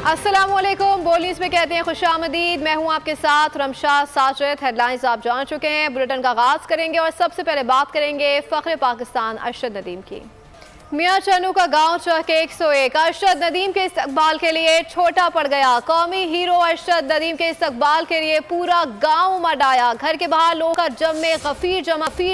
अस्सलामुअलैकुम। बोल न्यूज़ में कहते हैं खुशामदीद। मैं हूं आपके साथ रमशा साजिद। हेडलाइंस आप जान चुके हैं। बुलेटिन का आगाज करेंगे और सबसे पहले बात करेंगे फख्र पाकिस्तान अरशद नदीम की। मियां चन्नू का गांव चौके 101 अरशद नदीम के इस्तकबाल के लिए छोटा पड़ गया। कौमी हीरो अरशद नदीम के इस्तकबाल के लिए पूरा गांव उमड़ आया। घर के बाहर लोगों का गफीर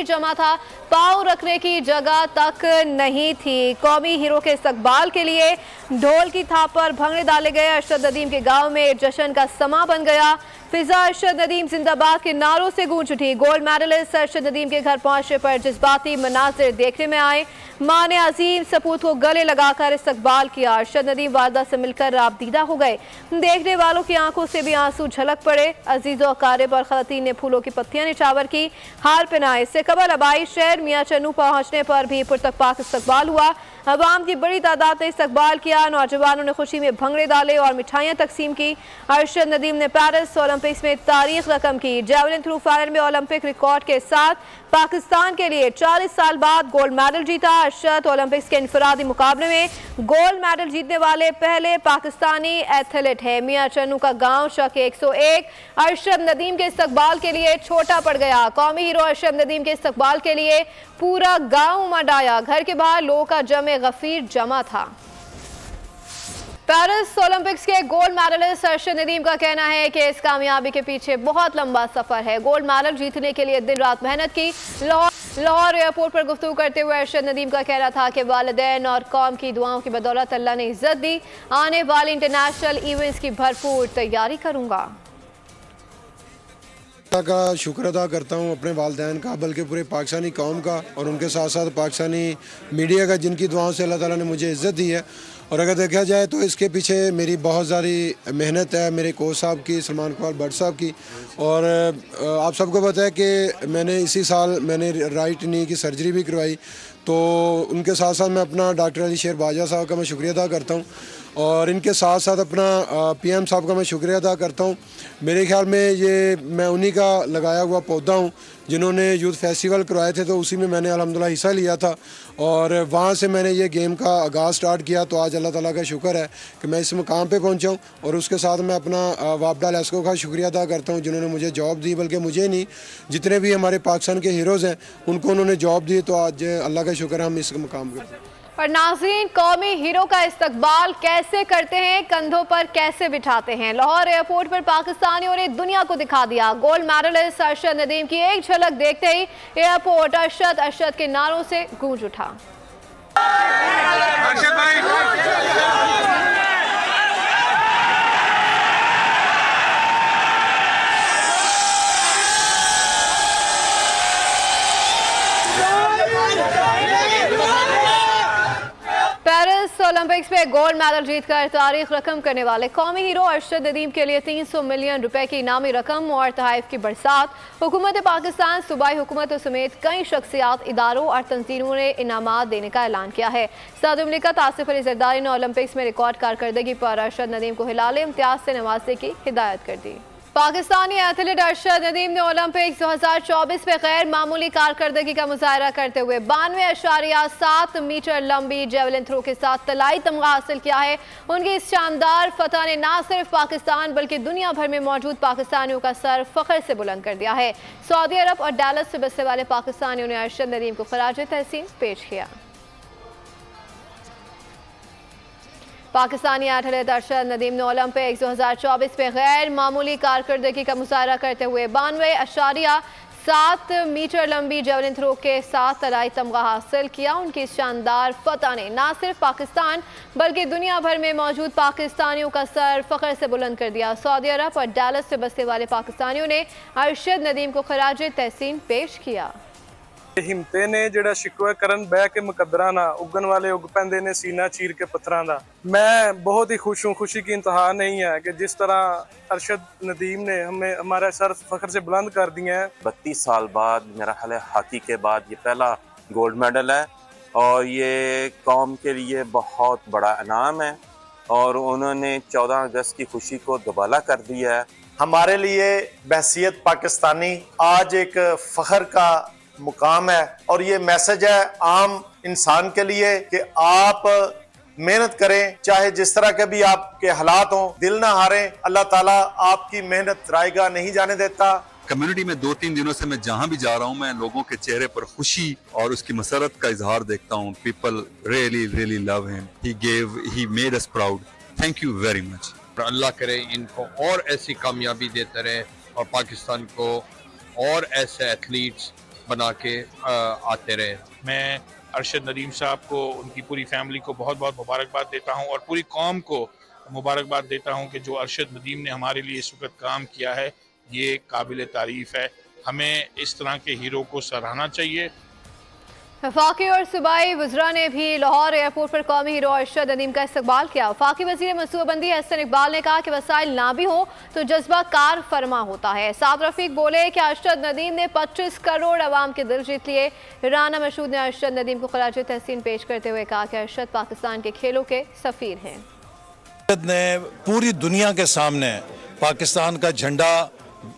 जमा था। पाँव रखने की जगह तक नहीं थी। कौमी हीरो के इस्तकबाल के लिए ढोल की थाप पर भंगड़े डाले गए। अरशद नदीम के गांव में जश्न का समा बन गया। फिजा अरशद नदीम जिंदाबाद के नारों से गूंज उठी। गोल्ड मेडलिस्ट अरशद नदीम के घर पहुंचने पर जज्बाती मनाजिर देखने में आए। मां ने अजीम सपूत को गले लगाकर इस्तकबाल किया। अरशद नदीम वालदा से मिलकर राबदीदा हो गए। देखने वालों की आंखों से भी आंसू झलक पड़े। अजीजों अकारिब और खवातीन ने फूलों की पत्तियां निछावर की, हार पहनाए। इससे कबल आबाई शहर मियां चन्नू पहुंचने पर भी पुरतकपाक इस्तकबाल हुआ। अवाम की बड़ी तादाद ने इस्तकबाल किया। नौजवानों ने खुशी में भंगड़े डाले और मिठाइयां तकसीम की। अरशद नदीम ने पेरिस ओलंपिक्स में तारीख रकम की। जेवलिन थ्रू फायर में ओलंपिक रिकॉर्ड के साथ पाकिस्तान के लिए 40 साल बाद गोल्ड मेडल जीता। अरशद ओलंपिक्स के इनफरादी मुकाबले में गोल्ड मेडल जीतने वाले पहले पाकिस्तानी एथलीट है। मियां चन्नू का गांव चौके 101 अरशद नदीम के इस्तकबाल के लिए छोटा पड़ गया। कौमी हीरो अरशद नदीम के इस्तकबाल के लिए पूरा गांव उमड़ आया। घर के बाहर लोगों का गफीर जमा था। पेरिस ओलंपिक्स के गोल्ड मेडलिस्ट अरशद नदीम का कहना है कि इस कामयाबी के पीछे बहुत लंबा सफर है। गोल्ड मेडल जीतने के लिए दिन रात मेहनत की। लाहौर एयरपोर्ट पर गुफ्तगू करते हुए अरशद नदीम का कहना था कि वालिदैन और कौम की दुआओं की बदौलत अल्लाह ने इज्जत दी। आने वाले इंटरनेशनल इवेंट्स की भरपूर तैयारी करूंगा। का शुक्र अदा करता हूँ अपने वालिदैन का, बल्कि पूरे पाकिस्तानी कौम का और उनके साथ साथ पाकिस्तानी मीडिया का, जिनकी दुआओं से अल्लाह ताला ने मुझे इज़्ज़त दी है। और अगर देखा जाए तो इसके पीछे मेरी बहुत सारी मेहनत है, मेरे कोच साहब की, सलमान इकबाल भट्ट साहब की। और आप सबको पता है कि मैंने इसी साल राइट नी की सर्जरी भी करवाई। तो उनके साथ साथ मैं अपना डॉक्टर अली शेर बाजा साहब का मैं शुक्रिया अदा करता हूँ और इनके साथ साथ अपना पीएम साहब का मैं शुक्रिया अदा करता हूँ। मेरे ख्याल में ये मैं उन्हीं का लगाया हुआ पौधा हूँ जिन्होंने यूथ फेस्टिवल करवाए थे, तो उसी में मैंने अल्हम्दुलिल्लाह हिस्सा लिया था और वहाँ से मैंने ये गेम का आगाज़ स्टार्ट किया। तो आज अल्लाह ताला का शुक्र है कि मैं इस मुकाम पे पहुँचा हूँ। और उसके साथ मैं अपना वापडा लेस्को का शुक्रिया अदा करता हूँ जिन्होंने मुझे जॉब दी, बल्कि मुझे नहीं, जितने भी हमारे पाकिस्तान के हीरोज़ हैं उनको उन्होंने जॉब दी। तो आज अल्लाह का शुक्र है हम इस मुकाम पर। और नाज़रीन, कौमी हीरो का इस्तकबाल कैसे करते हैं, कंधों पर कैसे बिठाते हैं। लाहौर एयरपोर्ट पर पाकिस्तानियों ने दुनिया को दिखा दिया। गोल्ड मेडलिस्ट अरशद नदीम की एक झलक देखते ही एयरपोर्ट अरशद के नारों से गूंज उठा। पेरिस ओलंपिक्स में गोल्ड मेडल जीतकर तारीख रकम करने वाले कौमी हीरो अरशद नदीम के लिए 300 मिलियन रुपए की इनामी रकम और तोहफे की बरसात। हुकूमत पाकिस्तान, सूबाई हुकूमतों समेत कई शख्सियात, इदारों और तंजीमों ने इनामात देने का ऐलान किया है। सदर मुमलिकत आसिफ अली जरदारी ने ओलंपिक्स में रिकॉर्ड कारकर्दगी पर अरशद नदीम को हिलाल इम्तियाज से नवाजने की हिदायत कर दी। पाकिस्तानी एथलीट अरशद नदीम ने ओलंपिक्स 2024 में गैर मामूली कारकर्दगी का मुजाहरा करते हुए 92.7 मीटर लंबी जेवलिन थ्रो के साथ तलाई तमगा हासिल किया है। उनकी इस शानदार फतह ने न सिर्फ पाकिस्तान बल्कि दुनिया भर में मौजूद पाकिस्तानियों का सर फख्र से बुलंद कर दिया है। सऊदी अरब और डैलस से बसने वाले पाकिस्तानियों ने अरशद नदीम को खराज तहसीन पेश किया। पाकिस्तानी एथलीट अरशद नदीम ने ओलंपिक्स 2024 में गैर मामूली कारकर्दगी का मुजाहरा करते हुए 92.7 मीटर लंबी जेवलिन थ्रो के साथ तलाई तमगा हासिल किया। उनकी शानदार फतह ने न सिर्फ पाकिस्तान बल्कि दुनिया भर में मौजूद पाकिस्तानियों का सर फख्र से बुलंद कर दिया। सऊदी अरब और डैलस से बसने वाले पाकिस्तानियों ने अरशद नदीम को खराज तहसीन पेश किया। हिम्मते ने जिहड़ा शिकवा करन बह के मुकद्दरा ना उगन वाले उग पैंदे ने सीना चीर के पत्थरां दा। मैं बहुत ही खुश हूँ, खुशी की इंतहा नहीं है कि जिस तरह अरशद नदीम ने हमें हमारा सर फख्र से बुलंद कर दिया है। 32 साल बाद मेरा ख्याल है हॉकी के बाद ये पहला गोल्ड मेडल है और ये कौम के लिए बहुत बड़ा इनाम है और उन्होंने 14 अगस्त की खुशी को दुबाला कर दिया है। हमारे लिए बहसियत पाकिस्तानी आज एक फख्र का मुकाम है और ये मैसेज है आम इंसान के लिए कि आप मेहनत करें, चाहे जिस तरह के भी आपके हालात हों, दिल ना हारें। अल्लाह ताला आपकी मेहनत रायगा नहीं जाने देता। कम्युनिटी में 2-3 दिनों से मैं जहां भी जा रहा हूं, मैं लोगों के चेहरे पर खुशी और उसकी मसरत का इजहार देखता हूं। People really love him, he made us proud. Thank you very much. Allah करे इनको और ऐसी कामयाबी देते रहे और पाकिस्तान को और ऐसे एथलीट्स बना के आते रहे। मैं अरशद नदीम साहब को, उनकी पूरी फैमिली को बहुत बहुत मुबारकबाद देता हूं और पूरी कौम को मुबारकबाद देता हूं कि जो अरशद नदीम ने हमारे लिए इस वक्त काम किया है, ये काबिल तारीफ़ है। हमें इस तरह के हीरो को सराहना चाहिए। वफाकी और सूबाई वज़रा ने भी लाहौर एयरपोर्ट पर कौमी हीरो अरशद नदीम का इस्तकबाल किया। वफाकी वज़ीर मनसूबाबंदी हसन इकबाल ने कहा कि वसाइल ना भी हो तो जज्बा कार फरमा होता है। साद रफीक बोले कि अरशद नदीम ने 25 करोड़ अवाम के दिल जीत लिए। राना मशहूद ने अरशद नदीम को खराज तहसीन पेश करते हुए कहा कि अरशद पाकिस्तान के खेलों के सफ़ीर हैं। अरशद ने पूरी दुनिया के सामने पाकिस्तान का झंडा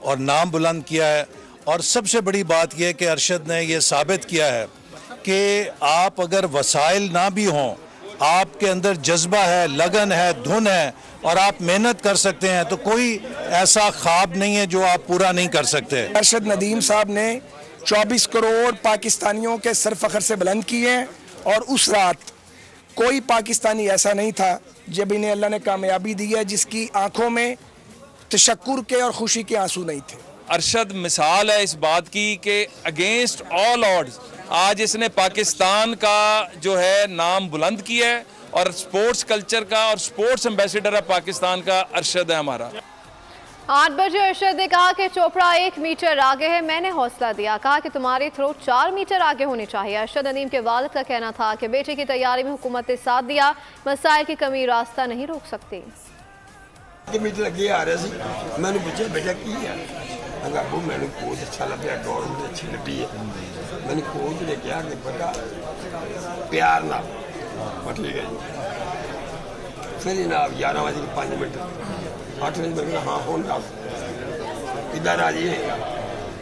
और नाम बुलंद किया है और सबसे बड़ी बात यह कि अरशद ने यह साबित किया है कि आप अगर वसाइल ना भी हों, आपके अंदर जज्बा है, लगन है, धुन है और आप मेहनत कर सकते हैं, तो कोई ऐसा ख्वाब नहीं है जो आप पूरा नहीं कर सकते। अरशद नदीम साहब ने 24 करोड़ पाकिस्तानियों के सर फखर से बुलंद किए हैं और उस रात कोई पाकिस्तानी ऐसा नहीं था जब इन्हें अल्लाह ने कामयाबी दी है जिसकी आंखों में तशक्कुर के और खुशी के आंसू नहीं थे। अरशद मिसाल है इस बात की कि अगेंस्ट ऑल ऑड्स आज इसने पाकिस्तान का जो है नाम बुलंद किया है और स्पोर्ट्स कल्चर का और स्पोर्ट्स एम्बेसडर है पाकिस्तान का अरशद है हमारा। 8 बजे अरशद ने कहा कि चोपड़ा 1 मीटर आगे है। मैंने हौसला दिया, कहा कि तुम्हारी थ्रो 4 मीटर आगे होनी चाहिए। अरशद नदीम के वालिद का कहना था कि बेटे की तैयारी में हुकूमत ने साथ दिया, मसाइल की कमी रास्ता नहीं रोक सकती। मीटर अगे आ रहा सी, मैंने पूछा बेटा की है, अबू मैंने कोच अच्छा लगे, दौड़ मुझे अच्छी लगी है। मैंने कोच ने कहा कि बेटा प्यार ना ठीक है जी। फिर जनाब 11 बजे 5 मिनट 8 बजे मैं हाँ हूँ दस किधर राजी है,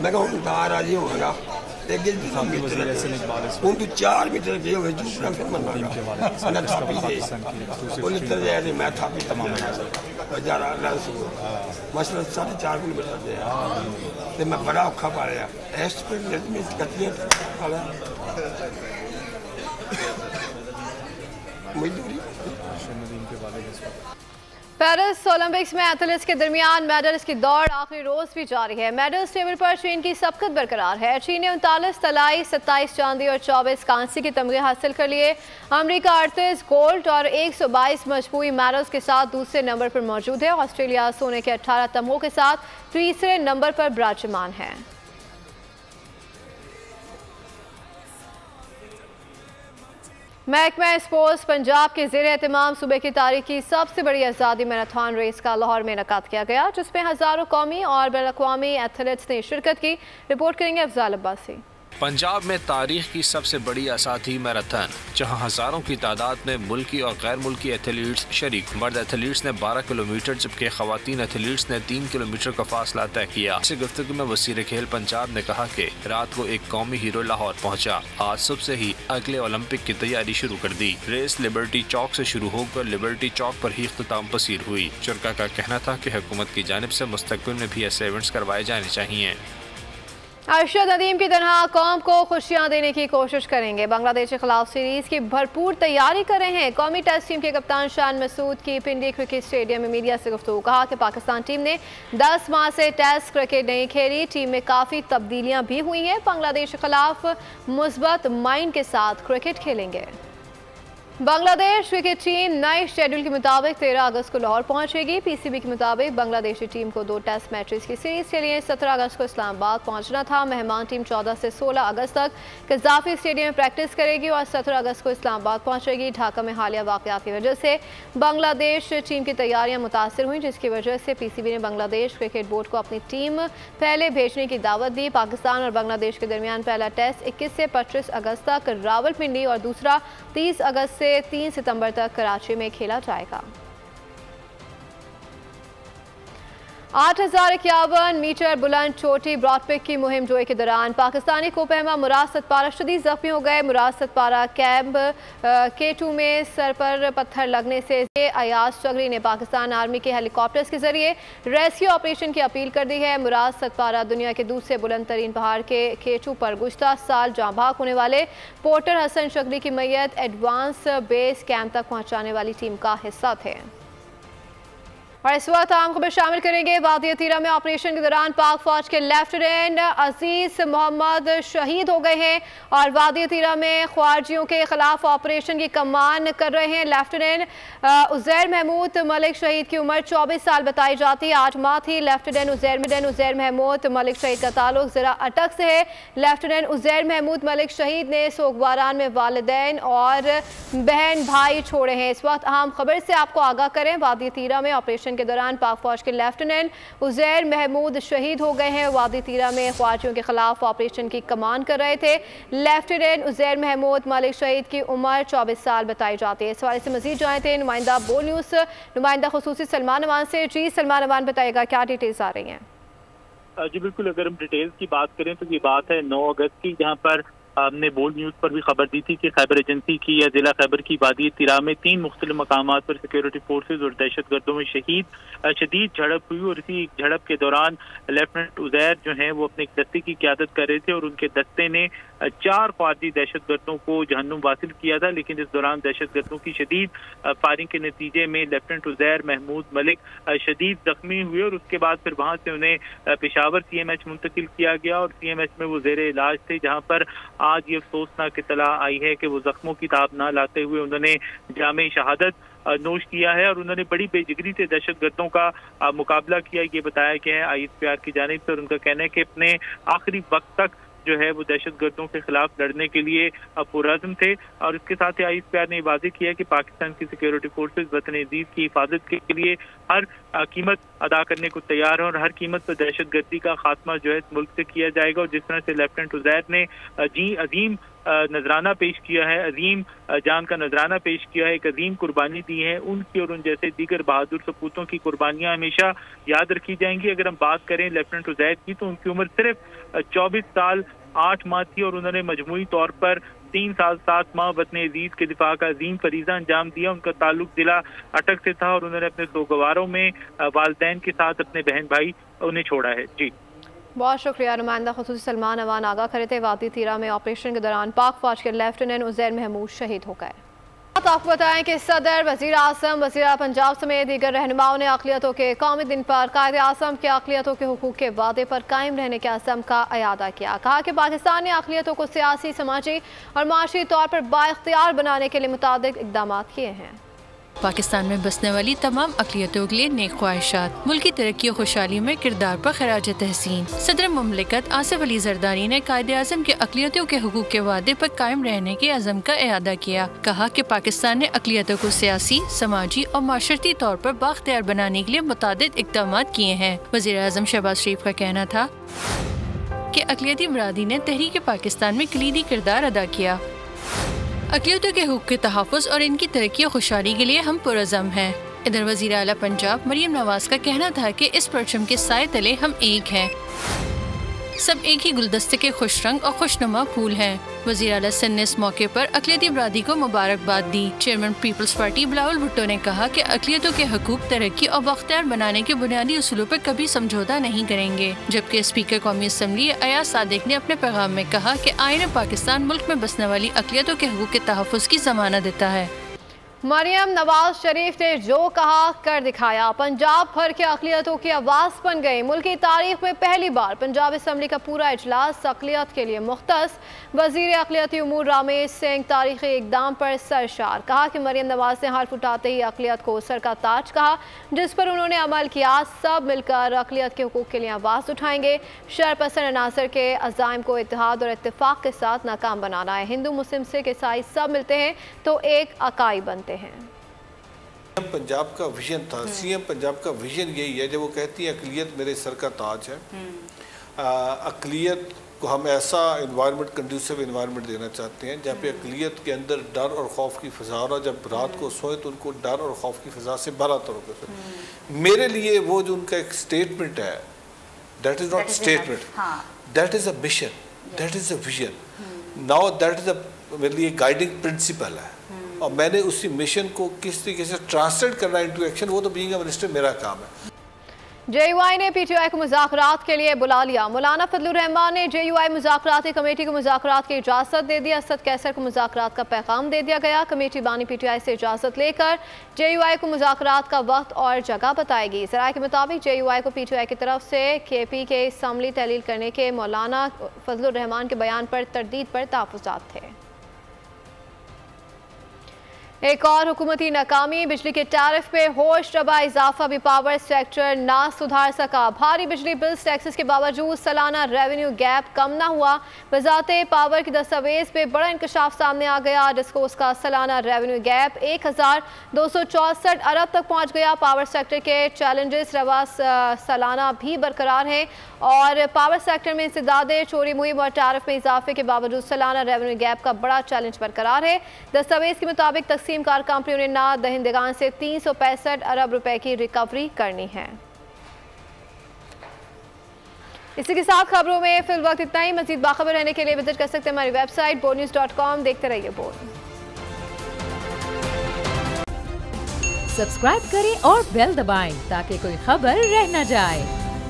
मैं हूँ कहाँ राजी होगा हूँ तू 4 मीटर गए हुए दूसरा फिर मना थापी दे मैं थापी मसला 4.5 किलोमीटर दे मैं बड़ा औखा पा रहा इस मजदूरी। पेरिस ओलंपिक्स में एथलीट्स के दरमियान मेडल्स की दौड़ आखिरी रोज भी जारी है। मेडल्स टेबल पर चीन की सबकत बरकरार है। चीन ने 39 तलाई, 27 चांदी और 24 कांसी के तमगे हासिल कर लिए। अमेरिका 38 गोल्ड और 122 मजमूई मेडल्स के साथ दूसरे नंबर पर मौजूद है। ऑस्ट्रेलिया सोने के 18 तमगों के साथ तीसरे नंबर पर विराजमान है। महकमा स्पोर्ट्स पंजाब के ज़ेर एहतमाम सूबे की तारीख की सबसे बड़ी आज़ादी मैराथन रेस का लाहौर में इनेकाद किया गया, जिसमें हज़ारों कौमी और बैनुल-अक़वामी एथलीट्स ने शिरकत की। रिपोर्ट करेंगे अफजाल अब्बासी। पंजाब में तारीख की सबसे बड़ी आज़ादी मैराथन, जहां हज़ारों की तादाद में मुल्की और गैर मुल्की एथलीट्स शरीक। मर्द एथलीट्स ने 12 किलोमीटर जबकि ख़वातीन एथलीट्स ने 3 किलोमीटर का फासला तय किया। इस गुफ्तगू में वज़ीर खेल पंजाब ने कहा कि रात को एक कौमी हीरो लाहौर पहुंचा। आज सुबह से ही अगले ओलंपिक की तैयारी शुरू कर दी। रेस लिबर्टी चौक से शुरू होकर लिबर्टी चौक पर ही इख्तिताम पसीर हुई। शुरका का कहना था कि हुकूमत की जानिब से मुस्तक़बिल में भी ऐसे इवेंट्स करवाए जाने चाहिए। अरशद नदीम की तरह कौम को खुशियां देने की कोशिश करेंगे। बांग्लादेश के खिलाफ सीरीज की भरपूर तैयारी कर रहे हैं। कौमी टेस्ट टीम के कप्तान शान मसूद की पिंडी क्रिकेट स्टेडियम में मीडिया से गुफ्तगू। कहा कि पाकिस्तान टीम ने 10 माह से टेस्ट क्रिकेट नहीं खेली, टीम में काफ़ी तब्दीलियां भी हुई हैं। बांग्लादेश के खिलाफ मुस्बत माइंड के साथ क्रिकेट खेलेंगे। बांग्लादेश क्रिकेट टीम नए शेड्यूल के मुताबिक 13 अगस्त को लाहौर पहुंचेगी। पीसीबी के मुताबिक बांग्लादेशी टीम को 2 टेस्ट मैचेस की सीरीज के लिए 17 अगस्त को इस्लामाबाद पहुंचना था। मेहमान टीम 14 से 16 अगस्त तक कज़ाफी स्टेडियम में प्रैक्टिस करेगी और 17 अगस्त को इस्लामाबाद पहुंचेगी। ढाका में हालिया वाक़यात की वजह से बांग्लादेश टीम की तैयारियां मुतासर हुई, जिसकी वजह से पीसीबी ने बांग्लादेश क्रिकेट बोर्ड को अपनी टीम पहले भेजने की दावत दी। पाकिस्तान और बांग्लादेश के दरमियान पहला टेस्ट 21 से 25 अगस्त तक रावलपिंडी और दूसरा 30 अगस्त से 3 सितंबर तक कराची में खेला जाएगा। 8,051 मीटर बुलंद चोटी ब्रॉडपिक की मुहिम जोई के दौरान पाकिस्तानी कोपहमा मुराद सतपारा शदीद जख्मी हो गए। मुराद सतपारा कैंप K2 में सर पर पत्थर लगने से अयाज चगरी ने पाकिस्तान आर्मी के हेलीकॉप्टर्स के जरिए रेस्क्यू ऑपरेशन की अपील कर दी है। मुराद सतपारा दुनिया के दूसरे बुलंद तरीन पहाड़ के K2 पर गुज़श्ता साल जाँ भाग होने वाले पोर्टर हसन चगरी की मैयत एडवांस बेस कैंप तक पहुँचाने वाली टीम का हिस्सा थे। और इस वक्त आम खबर शामिल करेंगे। वादी तीरा में ऑपरेशन के दौरान पाक फौज के लेफ्टिनेंट अजीज मोहम्मद शहीद हो गए हैं और वादी तीरा में ख्वारजियों के खिलाफ ऑपरेशन की कमान कर रहे हैं लेफ्टिनेंट उजैर महमूद मलिक शहीद की उम्र 24 साल बताई जाती है। 8 माह थी। लेफ्टिनेंट उजैर महमूद मलिक शहीद का ताल्लुक ज़रा अटक से है। लेफ्टिनेंट उजैर महमूद मलिक शहीद ने सोगवारान में वालिदैन और बहन भाई छोड़े हैं। इस वक्त अहम खबर से आपको आगाह करें। वादी तीरा में ऑपरेशन के दौरान पाक फौज के लेफ्टिनेंट उजैर महमूद शहीद हो गए हैं। वादी तीरा में ख्वारजियों के खिलाफ ऑपरेशन की कमान कर रहे थे। लेफ्टिनेंट उजैर महमूद मलिक शहीद की उम्र 24 साल बताई जाती है। इस हवाले से मजीद जाए थे नुमाइंदा बोल न्यूज़ नुमाइंदा खुसूसी सलमान अवान से। जी सलमान अवान बताएगा क्या डिटेल्स आ रही हैं। जी बिल्कुल, अगर हम डिटेल्स की बात करें तो ये बात है 9 अगस्त की, जहाँ पर हमने बोल्ड न्यूज़ पर भी खबर दी थी कि खैबर एजेंसी की या जिला खैबर की वादी तिरा में 3 मुख्तलिफ मकामात पर सिक्योरिटी फोर्सेज और दहशत गर्दों में शदीद झड़प हुई और इसी झड़प के दौरान लेफ्टिनेंट उजैर जो हैं वो अपने एक दस्ते की क़यादत कर रहे थे और उनके दस्ते ने 4 ख्वारजी दहशत गर्दों को जहन्नुम वासिल किया था। लेकिन इस दौरान दहशत गर्दों की शदीद फायरिंग के नतीजे में लेफ्टिनेंट उजैर महमूद मलिक शदीद जख्मी हुए और उसके बाद फिर वहाँ से उन्हें पेशावर CMH मुंतकिल किया गया और CMH में वो ज़ेरे इलाज थे, जहाँ पर आज ये अफसोसनाक इत्तला आई है कि वो जख्मों की ताब ना लाते हुए उन्होंने जामे शहादत नोश किया है और उन्होंने बड़ी बेजिगरी से दहशत गर्दों का मुकाबला किया। ये बताया गया है ISPR की जानिब से और उनका कहना है कि अपने आखिरी वक्त तक जो है वो दहशत गर्दों के खिलाफ लड़ने के लिए पुरअज़्म थे। और इसके साथ ही ISPR ने वाज़ेह किया कि पाकिस्तान की सिक्योरिटी फोर्सेज वतन अजीज की हिफाजत के लिए हर कीमत अदा करने को तैयार है और हर कीमत पर दहशत गर्दी का खात्मा जो है इस मुल्क से किया जाएगा। और जिस तरह से लेफ्टिनेंट उजैर ने अजीम नजराना पेश किया है, अजीम जान का नजराना पेश किया है, एक अजीम कुर्बानी दी है, उनकी और उन जैसे दीगर बहादुर सपूतों की कुर्बानियां हमेशा याद रखी जाएंगी। अगर हम बात करें लेफ्टिनेंट उजैर की तो उनकी उम्र सिर्फ 24 साल 8 माह थी और उन्होंने मजमूई तौर पर 3 साल 7 माह वतन अजीज के दिफा का अजीम फरीजा अंजाम दिया। उनका ताल्लुक जिला अटक से था और उन्होंने अपने सोगवारों में वालिदैन के साथ अपने बहन भाई उन्हें छोड़ा है। जी बहुत शुक्रिया। नुमाइंदा खुसूसी सलमान अवान आगाह करे थे। वादी तीरा में ऑपरेशन के दौरान पाक फौज के लेफ्टिनेंट उजैर महमूद शहीद हो गए। आपको बताएं कि सदर, वज़ीर आज़म, वज़ीर पंजाब समेत दीगर रहनुमाओं ने अक़लियतों के कौमी दिन पर कायदे आज़म के अक़लियतों के हुकूक़ के वादे पर कायम रहने के अज़म का अयादा किया। कहा कि पाकिस्तान ने अक़लियतों को सियासी, समाजी और माशी तौर पर बाइख्तियार बनाने के लिए मुताबिक इक़दाम किए हैं। पाकिस्तान में बसने वाली तमाम अक़लियतों के लिए नेक ख्वाहिशात, मुल्की तरक्की और खुशहाली में किरदार पर खराज तहसीन। सदर मुमलिकत आसिफ अली जरदारी ने कायदे आज़म के अक़लियतों के हुकूक के वादे पर कायम रहने के अज़म का इआदा किया। कहा कि पाकिस्तान ने अक़लियतों को सियासी, समाजी और माशरती तौर पर बाख्तियार बनाने के लिए मुतादिद इक़दाम किए हैं। वज़ीर आज़म शहबाज शरीफ का कहना था कि अक़लियती बरादरी ने तहरीक पाकिस्तान में कलीदी किरदार अदा किया। अक़लियतों के हुकूक के तहफ़्फ़ुज़ और इनकी तरक्की और खुशहाली के लिए हम पुरअज़्म हैं। इधर वज़ीर आला पंजाब मरियम नवाज़ का कहना था कि इस परचम के साए तले हम एक हैं, सब एक ही गुलदस्ते के खुश रंग और खुशनुमा फूल हैं। वज़ीर आला सिंध ने इस मौके पर अक़लियती बरादरी को मुबारकबाद दी। चेयरमैन पीपल्स पार्टी बिलावल भुट्टो ने कहा कि अक़लियतों के हकूक़, तरक्की और बाख्तियार बनाने के बुनियादी उसूलों पर कभी समझौता नहीं करेंगे। जबकि स्पीकर कौमी असम्बली अयाज सादिक ने अपने पैगाम में कहा कि आईन पाकिस्तान मुल्क में बसने वाली अक़लियतों के हकूक़ के तहफ़्फ़ुज़ की ज़मानत देता है। मरियम नवाज शरीफ ने जो कहा कर दिखाया। पंजाब भर के अक़लियतों की आवाज़ बन गई। मुल्की तारीख में पहली बार पंजाब असम्बली का पूरा इजलास अक़लियत के लिए मुख्तस। वज़ीर अक़लियती उमूर रामेश सिंह तारीख़ी इक़दाम पर सरशार। कहा कि मरियम नवाज ने हल्फ उठाते ही अक़लियत को सर का ताज कहा, जिस पर उन्होंने अमल किया। सब मिलकर अक़लियत के हुकूक़ के लिए आवाज़ उठाएंगे। शरपसंद अनासर के अज़ाइम को इत्तेहाद और इत्तेफाक के साथ नाकाम बनाना है। हिंदू, मुस्लिम, सिख, ईसाई सब मिलते हैं तो एक अकाई बनते हैं। पंजाब का विजन था, CM पंजाब का विजन यही है जब वो कहती है अक़लियत मेरे सर का ताज है। अक़लियत को हम ऐसा इन्वायरमेंट, कंड्यूसिव इन्वायरमेंट देना चाहते हैं जहाँ पे अक़लियत के अंदर डर और खौफ की फ़ज़ा हो, जब रात को सोए तो उनको डर और खौफ की फ़ज़ा से भरा तौर पर। मेरे लिए वो जो उनका एक स्टेटमेंट है, that is not statement, that is a mission, that is a vision. Now that is a मेरे लिए गाइडिंग प्रिंसिपल है, और मैंने उसी मिशन को किस तरीके से ट्रांसलेट करना इनटू एक्शन, वो तो बीइंग अ मिनिस्टर मेरा काम है। JUI ने PTI को मुज़ाकरात के लिए बुला लिया। मौलाना फजलुर रहमान ने JUI मुज़ाकराती कमेटी को मुज़ाकरात की इजाज़त दे दी। असद कैसर को मुज़ाकरात का पैगाम दे दिया गया। कमेटी बानी PTI से इजाज़त लेकर JUI को मुज़ाकरात का वक्त और जगह बताएगी। ज़राए के मुताबिक JUI को PTI की तरफ से KP के असम्बली तहलील करने के मौलाना फजलुर रहमान के बयान पर तरदीद पर तहफ़्फ़ुज़ात थे। एक और हुकूमती नाकामी, बिजली के टैरिफ पे होश रबा इजाफा भी पावर सेक्टर ना सुधार सका। भारी बिजली बिल्स टैक्सेस के बावजूद सालाना रेवेन्यू गैप कम ना हुआ। वजारते पावर की दस्तावेज पे बड़ा इंकशाफ सामने आ गया। डिस्कोस का सालाना रेवेन्यू गैप 1264 अरब तक पहुँच गया। पावर सेक्टर के चैलेंजेस रवा सालाना भी बरकरार हैं और पावर सेक्टर में इंसदादे चोरी मुहिम और टैरिफ में इजाफे के बावजूद सालाना रेवेन्यू गैप का बड़ा चैलेंज बरकरार है। दस्तावेज के मुताबिक तकसीम कार कंपनियों ने ना दहिंदगान से 365 अरब रुपए की रिकवरी करनी है। इसी के साथ खबरों में फिल वक्त इतना ही। मजीद बाखबर रहने के लिए विजिट कर सकते हैं हमारी वेबसाइट boldnews.com। देखते रहिए बोल्ड। सब्सक्राइब करें और बेल दबाएं ताकि कोई खबर रह न जाए।